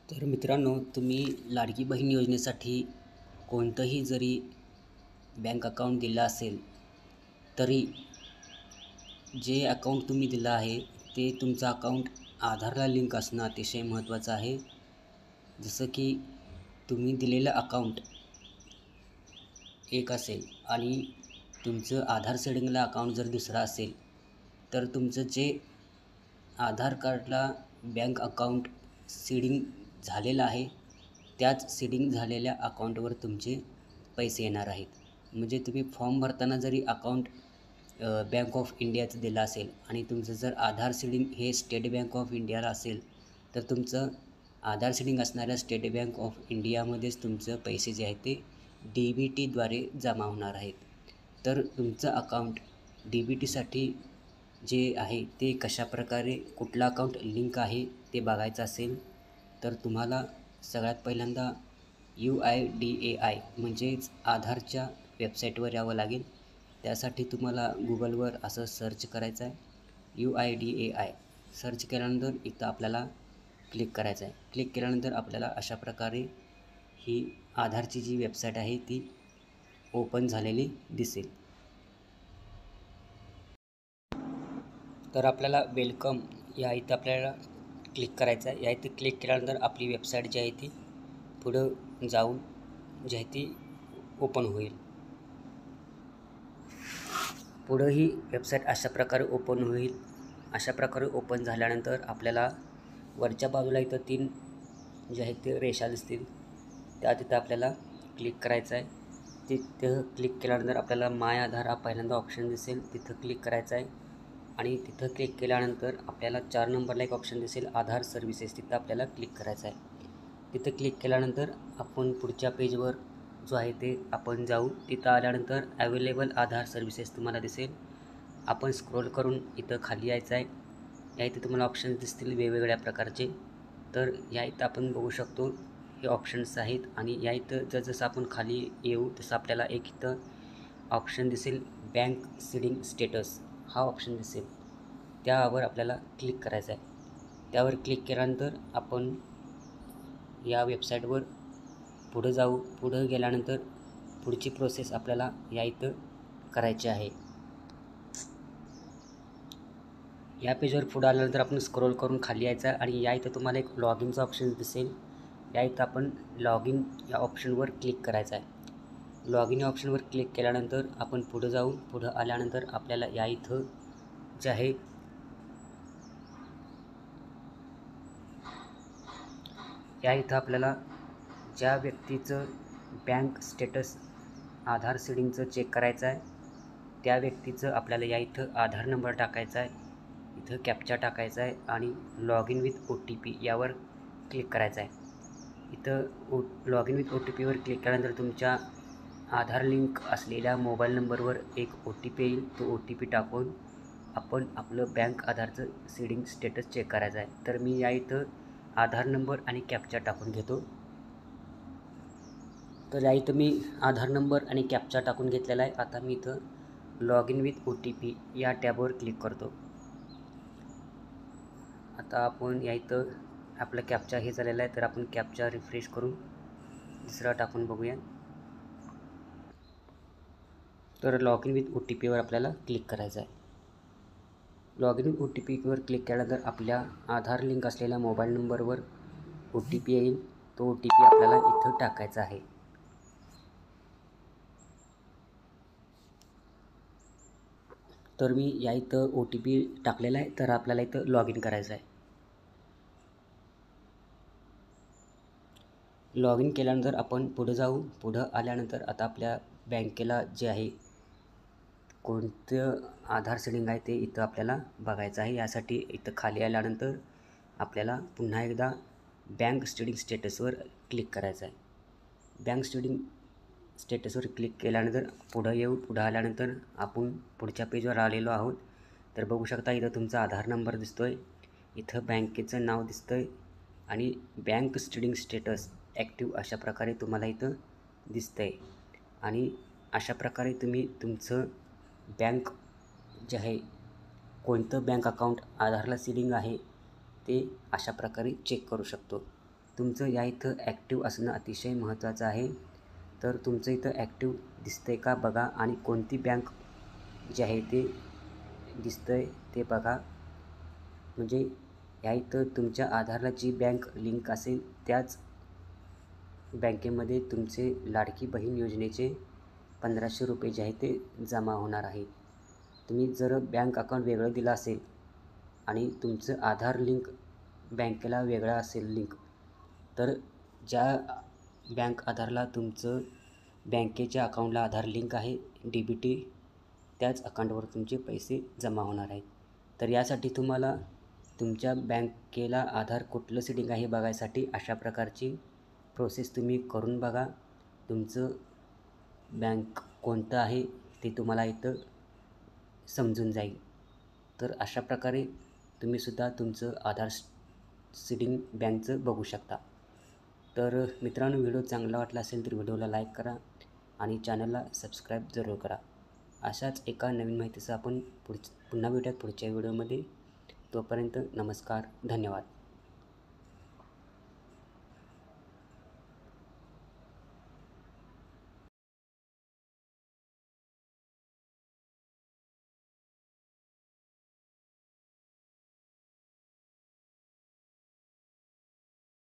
तर मित्रांनो, तुम्ही लाडकी बहीण योजनेसाठी कोणतंही जरी बँक अकाउंट दिलं असेल, तरी जे अकाउंट तुम्ही दिलं आहे ते तुमचं अकाउंट आधारला लिंक असणं अतिशय महत्त्वाचं आहे. जसं की तुम्ही दिलेलं अकाउंट एक असेल आणि तुमचं आधार सेडिंगला अकाउंट जर दुसरं असेल, तर तुमचं जे आधार कार्डला बँक अकाउंट सीडिंग झालेलं आहे, त्याच सीडिंग झालेल्या अकाउंटवर तुमचे पैसे येणार आहेत. म्हणजे तुम्ही फॉर्म भरताना जरी अकाउंट बँक ऑफ इंडियाचं दिलं असेल आणि तुमचं जर आधार सीडिंग हे स्टेट बँक ऑफ इंडियाला असेल, तर तुमचं आधार सीडिंग असणाऱ्या स्टेट बँक ऑफ इंडियामध्येच तुमचं पैसे जे आहेत ते DBTद्वारे जमा होणार आहेत. तर तुमचं अकाउंट DBTसाठी जे आहे ते कशाप्रकारे कुठलं अकाउंट लिंक आहे ते बघायचं असेल, तर तुम्हाला सगळ्यात पहिल्यांदा UIDAI म्हणजेच आधारच्या वेबसाईटवर यावं लागेल. त्यासाठी तुम्हाला गुगलवर असं सर्च करायचं आहे UIDAI. सर्च केल्यानंतर इथं आपल्याला क्लिक करायचं आहे. क्लिक केल्यानंतर आपल्याला अशा प्रकारे ही आधारची जी वेबसाईट आहे ती ओपन झालेली दिसेल. तर आपल्याला वेलकम या इथं आपल्याला क्लिक करायचं आहे. या इथं क्लिक केल्यानंतर आपली वेबसाईट जी आहे ती पुढं जाऊन जी आहे ती ओपन होईल. पुढं ही वेबसाईट अशा प्रकारे ओपन होईल. अशा प्रकारे ओपन झाल्यानंतर आपल्याला वरच्या बाजूला इथं 3 जे आहेत ते रेषा दिसतील, त्या तिथं आपल्याला क्लिक करायचं आहे. तिथं क्लिक केल्यानंतर आपल्याला माय आधार हा पहिल्यांदा ऑप्शन दिसेल, तिथं क्लिक करायचं आहे. आणि तिथं क्लिक केल्यानंतर आपल्याला 4 नंबरला एक ऑप्शन दिसेल आधार सर्व्हिसेस, तिथं आपल्याला क्लिक करायचं आहे. तिथं क्लिक केल्यानंतर आपण पुढच्या पेजवर जो आहे ते आपण जाऊ. तिथं आल्यानंतर अवेलेबल आधार सर्व्हिसेस तुम्हाला दिसेल. आपण स्क्रोल करून इथं खाली यायचं आहे. या इथं तुम्हाला ऑप्शन्स दिसतील वेगवेगळ्या प्रकारचे. तर या इथं आपण बघू शकतो हे ऑप्शन्स आहेत. आणि या इथं जसं आपण खाली येऊ तसं आपल्याला एक इथं ऑप्शन दिसेल बँक सीडिंग स्टेटस, हा ऑप्शन दिसेल. त्यावर आपल्याला क्लिक करायचं आहे. त्यावर क्लिक केल्यानंतर आपण या वेबसाईटवर पुढं जाऊ. पुढं गेल्यानंतर पुढची प्रोसेस आपल्याला या इथं करायची आहे. या पेजवर पुढं आल्यानंतर आपण स्क्रोल करून खाली यायचं आहे आणि या इथं तुम्हाला एक लॉगिनचा ऑप्शन दिसेल. या इथं आपण लॉगिन या ऑप्शनवर क्लिक करायचं आहे. लॉगिन या ऑप्शनवर क्लिक केल्यानंतर आपण पुढं जाऊ. पुढं आल्यानंतर आपल्याला या इथं जे आहे या इथं आपल्याला ज्या व्यक्तीचं बँक स्टेटस आधार सीडिंगचं चेक करायचं आहे, त्या व्यक्तीचं आपल्याला या इथं आधार नंबर टाकायचा आहे, इथं कॅप्चा टाकायचा आहे आणि लॉग इन विथ OTP यावर क्लिक करायचं आहे. इथं लॉग इन विथ OTPवर क्लिक केल्यानंतर तुमच्या आधार लिंक असलेल्या मोबाईल नंबरवर एक OTP येईल. तो OTP टाकून आपण आपलं बँक आधारचं सीडिंग स्टेटस चेक करायचं आहे. तर मी या इथं आधार नंबर आणि कॅप्चा टाकून घेतो. तर या इथं मी आधार नंबर आणि कॅप्चा टाकून घेतलेला आहे. आता मी इथं लॉग इन विथ OTP या टॅबवर क्लिक करतो. आता आपण या इथं आपला कॅप्चा हे झालेला आहे, तर आपण कॅप्चा रिफ्रेश करून दुसरा टाकून बघूया. तर लॉग इन विथ OTPवर आपल्याला क्लिक करायचं आहे. लॉग इन विथ OTPवर क्लिक केल्यानंतर आपल्या आधार लिंक असलेल्या मोबाईल नंबरवर OTP येईल. तो OTP आपल्याला इथं टाकायचा आहे. तर मी या इथं OTP टाकलेला आहे. तर आपल्याला इथं लॉग इन करायचं आहे. लॉग इन केल्यानंतर आपण पुढं जाऊ. पुढं आल्यानंतर आता आपल्या बँकेला जे आहे कोणतं आधार सीडिंग आहे ते इथं आपल्याला बघायचं आहे. यासाठी इथं खाली आल्यानंतर आपल्याला पुन्हा एकदा बँक सीडिंग स्टेटसवर क्लिक करायचं आहे. बँक सीडिंग स्टेटसवर क्लिक केल्यानंतर पुढं येऊ. पुढं आल्यानंतर आपण पुढच्या पेजवर आलेलो आहोत. तर बघू शकता इथं तुमचा आधार नंबर दिसतो आहे, इथं बँकेचं नाव दिसतं आहे आणि बँक सीडिंग स्टेटस ॲक्टिव्ह अशा प्रकारे तुम्हाला इथं दिसतं आहे. आणि अशा प्रकारे तुम्ही तुमचं बँक जे आहे कोणतं बँक अकाउंट आधारला सीडिंग आहे ते अशा प्रकारे चेक करू शकतो. तुमचं या इथं ॲक्टिव्ह असणं अतिशय महत्त्वाचं आहे. तर तुमचं इथं ॲक्टिव्ह दिसतंय का बघा आणि कोणती बँक जी आहे ते दिसतंय ते बघा. म्हणजे या इथं तुमच्या आधारला जी बँक लिंक असेल त्याच बँकेमध्ये तुमचे लाडकी बहीण योजनेचे 1500 रुपये जे आहे ते जमा होणार आहे. तुम्ही जर बँक अकाउंट वेगळं दिलं असेल आणि तुमचं आधार लिंक बँकेला वेगळा असेल लिंक, तर ज्या बँक आधारला तुमचं बँकेच्या अकाउंटला आधार लिंक आहे DBT, त्याच अकाउंटवर तुमचे पैसे जमा होणार आहेत. तर यासाठी तुम्हाला तुमच्या बँकेला आधार कुठलं सेटिंग आहे बघायसाठी अशा प्रकारची प्रोसेस तुम्ही करून बघा. तुमचं बँक कोणतं आहे ते तुम्हाला इथं समजून जाईल. तर अशा प्रकारे तुम्हीसुद्धा तुमचं आधार सीडिंग बँकचं बघू शकता. तर मित्रांनो, व्हिडिओ चांगला वाटला असेल तर व्हिडिओला लाईक करा आणि चॅनलला सबस्क्राईब जरूर करा. अशाच एका नवीन माहितीचा आपण पुन्हा भेटूयात पुढच्या व्हिडिओमध्ये. तोपर्यंत नमस्कार, धन्यवाद.